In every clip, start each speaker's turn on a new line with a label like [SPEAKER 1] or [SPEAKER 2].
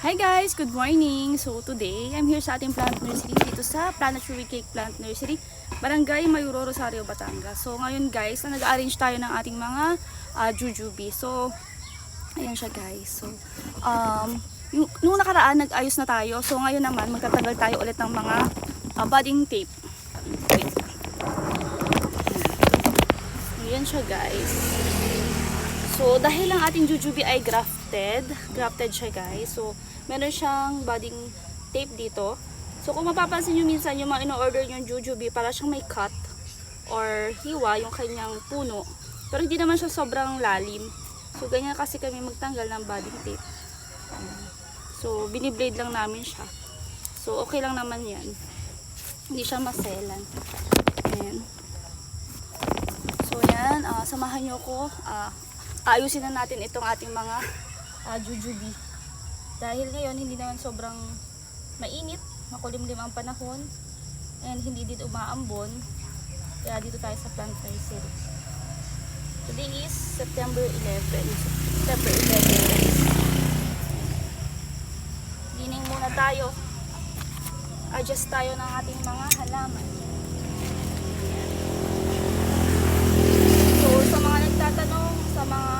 [SPEAKER 1] Hi guys! Good morning! So today, I'm here sa ating plant nursery dito sa Planetary Cake Plant Nursery, Barangay Mayuro, Rosario, Batangas. So ngayon guys, nag-arrange tayo ng ating mga jujube. So, ayan siya guys. So, nung nakaraan, nag-ayos na tayo. So ngayon naman, magtatagal tayo ulit ng mga budding tape. Wait. Ayan siya guys. So, dahil ang ating jujube ay grafted siya guys. So, meron siyang budding tape dito. So, kung mapapansin nyo minsan yung mga ino-order yung jujube, para siyang may cut or hiwa yung kanyang puno. Pero hindi naman siya sobrang lalim. So, ganyan kasi kami magtanggal ng budding tape. So, biniblade lang namin siya. So, okay lang naman yan. Hindi siya maselan. Ayan. So, yan. Samahan nyo ko. Ayusin na natin itong ating mga jujube. Dahil ngayon hindi naman sobrang mainit, makulimlim ang panahon, and hindi din umaambon. Kaya dito tayo sa plant nursery. Today is September 11. September 11 guys. Gining muna tayo. Adjust tayo ng ating mga halaman. So sa mga nagtatanong, sa mga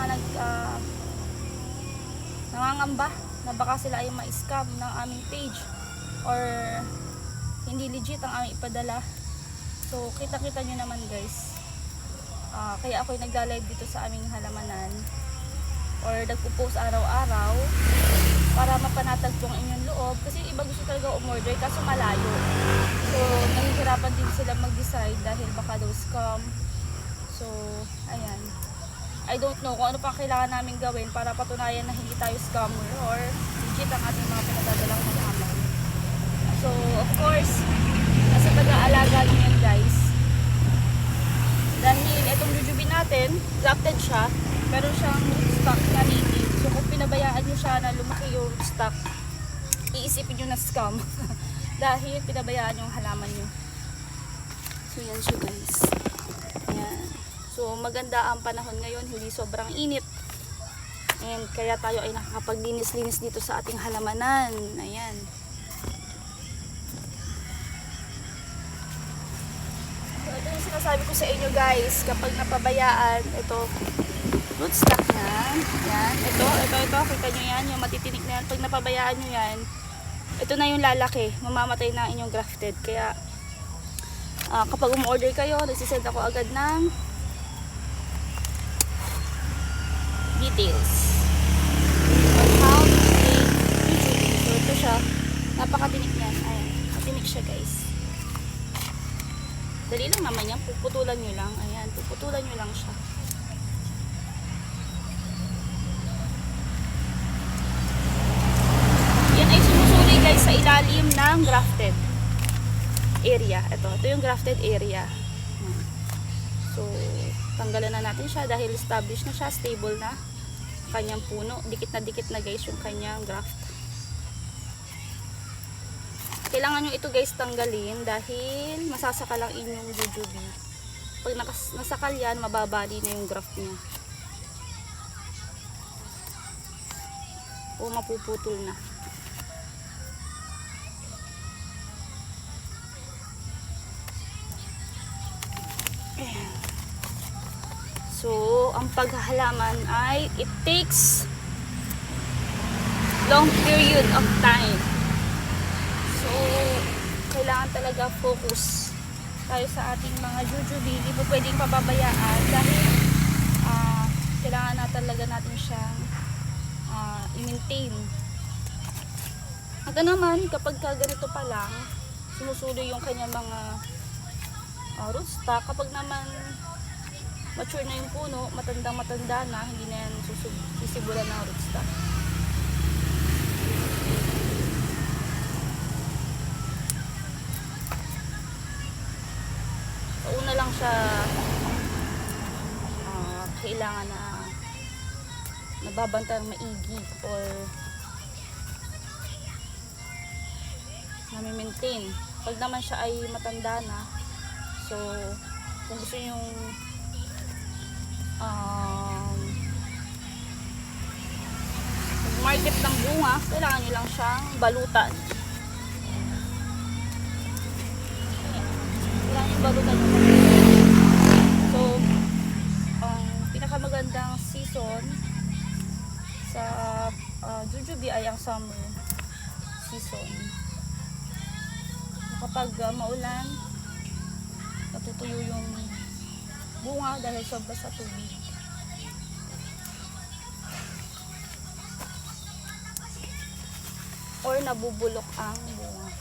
[SPEAKER 1] nangangamba na baka sila ay ma-scam ng aming page or hindi legit ang aming ipadala, so kita-kita nyo naman guys, kaya ako'y nagla-live dito sa aming halamanan or nagpo-post araw-araw para mapanatag po ang inyong loob, kasi iba gusto talaga umorder kaso malayo, so nahihirapan din sila mag-decide dahil baka daw scam. So ayan, I don't know kung ano pa kailangan namin gawin para patunayan na hindi tayo scammer or legit ang ating mga pinadadalang halaman. So, of course, nasa pag-aalaga nyo yan guys. Dahil itong jujube natin, grafted siya, pero siyang rootstock na native. So, kung pinabayaan nyo siya na lumaki yung rootstock, iisipin nyo na scam. Dahil pinabayaan yung halaman nyo. So, yan siya guys. Yan. So, maganda ang panahon ngayon, hindi sobrang init. And kaya tayo ay nakakapaglinis-linis dito sa ating halamanan. Ayan. So, ito yung sinasabi ko sa inyo guys, kapag napabayaan, ito, rootstock na. Yan. Ito. Kita nyo yan, yung matitinik na yan. Pag napabayaan nyo yan, ito na yung lalaki. Mamamatay na inyong grafted. Kaya, kapag umorder kayo, nagsisend ako agad ng details on how to make jujube. So ito siya, napakatinik niyan. Ayan, matinik siya guys. Dali lang naman yan, puputulan nyo lang. Ayan, puputulan nyo lang siya. Yan ay sumusuli guys sa ilalim ng grafted area. Ito yung grafted area. So tanggalan na natin siya dahil established na siya, stable na kanyang puno. Dikit na guys yung kanyang graft. Kailangan nyo ito guys tanggalin dahil masasakal ang inyong jujube. Pag nasakal yan, mababali na yung graft niya o mapuputol na. Ayan. So, ang paghahalaman ay it takes long period of time. So, kailangan talaga focus tayo sa ating mga jujube. Hindi po pwedeng pababayaan dahil kailangan na talaga natin siyang i-maintain. At naman, kapag ganito pa lang, sumusulo yung kanyang mga rootstock. Kapag naman mature na yung puno, matanda na, hindi na yan sisibulan ng rootstock. So, una lang siya kailangan na nababantang maigi or nami-maintain. Pag naman siya ay matanda na, so kung gusto yung market ng bunga, kailangan nyo lang siyang balutan. Kailangan nyo balutan ng So, ang pinakamagandang season sa jujube ay ang summer season. Kapag maulan, natutuyo yung bunga dahil sobra sa tubig. Or nabubulok ang bunga.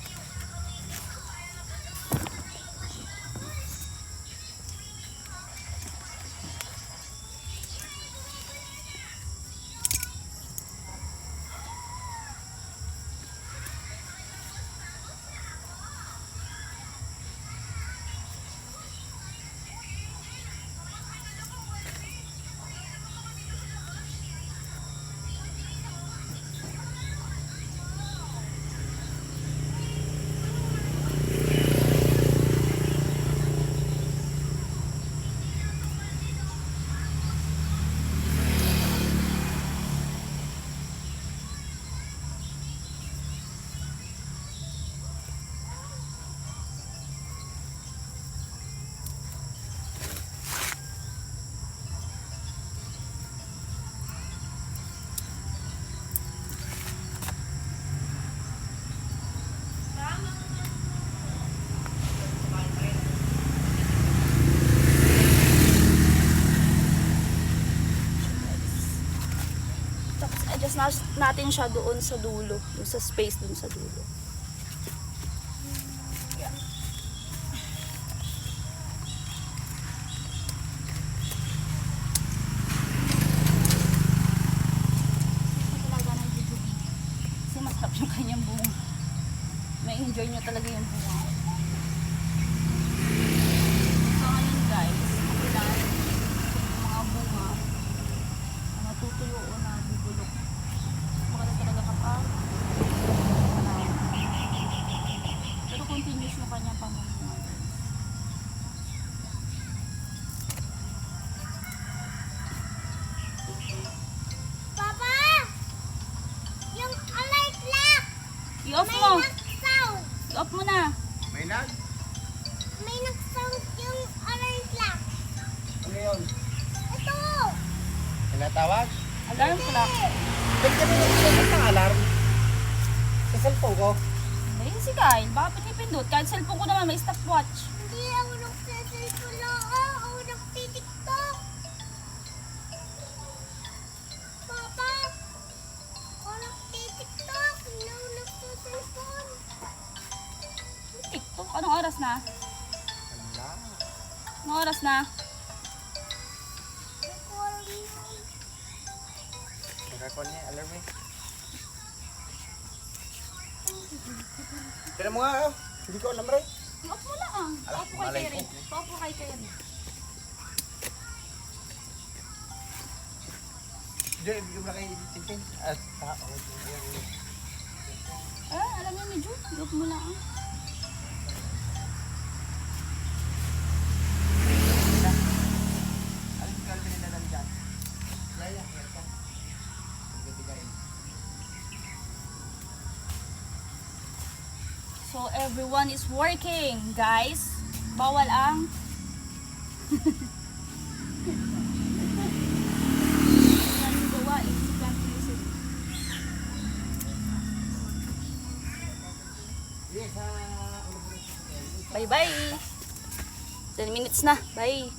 [SPEAKER 1] Adjust natin siya doon sa dulo, doon sa space doon sa dulo. Talaga ng jujube. Kasi masarap yung kanyang bunga. May enjoy nyo talaga yung bunga. So ngayon guys, kailangan yung mga bunga natutuyo o nabubulok. Maganda talaga kapag pero continuous yung kanyang pamumuhay.
[SPEAKER 2] Papa! Yung alert lock!
[SPEAKER 1] I-off
[SPEAKER 2] May
[SPEAKER 1] mo!
[SPEAKER 2] nag-sound!
[SPEAKER 1] I-off mo na!
[SPEAKER 2] May nag-sound yung alert lock!
[SPEAKER 3] Ano yun?
[SPEAKER 2] Ito!
[SPEAKER 3] Tinatawag?
[SPEAKER 1] Alarm clock.
[SPEAKER 3] Ba't ka nilagyan ng alarm? Sa cellphone ko?
[SPEAKER 1] Ayun si Kyle, baka pinipindot. Kahit cellphone ko naman may stopwatch.
[SPEAKER 2] Hindi ako nagsasalpon lang ako nagtitiktok! Papa! Ako nagtitiktok! Hindi ako nagsasalpon!
[SPEAKER 1] TikTok, anong oras na?
[SPEAKER 3] Wala.
[SPEAKER 1] Anong oras na?
[SPEAKER 3] Nagkakon niya, alarm eh. Tira mo nga, oh. Hindi ko alam rin.
[SPEAKER 1] I-off mo na ah.
[SPEAKER 3] Ala,
[SPEAKER 1] I-off mo kay
[SPEAKER 3] malay
[SPEAKER 1] Karen.
[SPEAKER 3] ko.
[SPEAKER 1] I-off mo kay Karen.
[SPEAKER 3] Hindi, bigyan mo na kayo tintin. At,
[SPEAKER 1] Alam niyo medyo. I-off mo na ah.
[SPEAKER 3] Alam ko alam nila lang dyan. Kaya, kaya ka. Pagbibigayin.
[SPEAKER 1] So everyone is working, guys. Bawal ang anong gawain, plant music.
[SPEAKER 3] Yes,
[SPEAKER 1] Bye-bye. 10 minutes na. Bye.